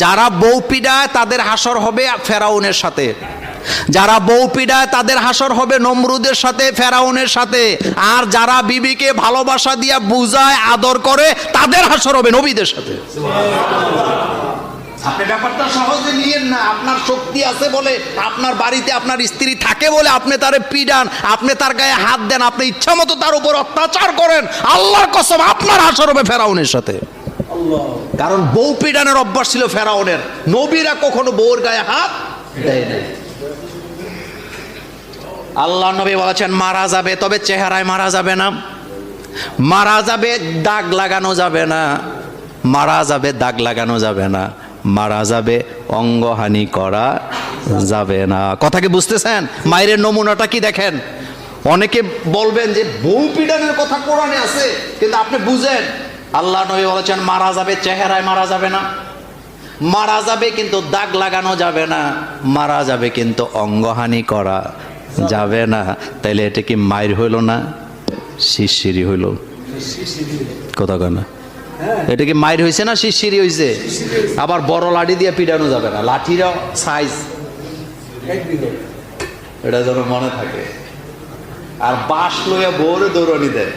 যারা বউ পিডায় তাদের হাসর হবে ফেরাউনের সাথে, যারা বউ পিডায় তাদের হাসর হবে নমরুদের সাথে, ফেরাউনের সাথে। আর যারা বিবিকে ভালোবাসা দিয়া বুঝায় আদর করে তাদের হাসর হবে নবীদের সাথে। আপনি ব্যাপারটা সহজে নিয়েন না। আপনার শক্তি আছে বলে, আপনার বাড়িতে আপনার স্ত্রী থাকে বলে আপনি তারে পিডান, আপনি তার গায়ে হাত দেন, আপনি ইচ্ছা মতো তার উপর অত্যাচার করেন, আল্লাহর কসম আপনার হাসর হবে ফেরাউনের সাথে। কারণ বউ পিডানের অভ্যাস ছিল ফেরাউনের। নবীরা কখনো বউর গায়ে হাত দেয় না। আল্লাহ নবী বলেছেন মারা যাবে, তবে চেহারায় মারা যাবে না। মারা যাবে, দাগ লাগানো যাবে না। মারা যাবে, দাগ লাগানো যাবে না। মারা যাবে, অঙ্গহানি করা যাবে না। কথা কি বুঝতেছেন? মায়ের নমুনাটা কি দেখেন। অনেকে বলবেন যে বউ পিডানের কথা কোরআনে আছে, কিন্তু আপনি বুঝেন আল্লাহ নবী বলেছেন মারা যাবে, চেহারায় মারা যাবে না। মারা যাবে কিন্তু দাগ লাগানো যাবে না। মারা যাবে কিন্তু অঙ্গহানি করা যাবে না। তাইলে এটা কি মায়ের হইল না, শিরশিরি হইল? কথা কয় না? এটা কি মায়ের হয়েছে না শিরশিরি হয়েছে? আবার বড় লাঠি দিয়ে পিটানো যাবে না, লাঠিরও সাইজ, এটা যেন মনে থাকে। আর বাঁশ লইয়া বউরে দৌড়ানি দেয়।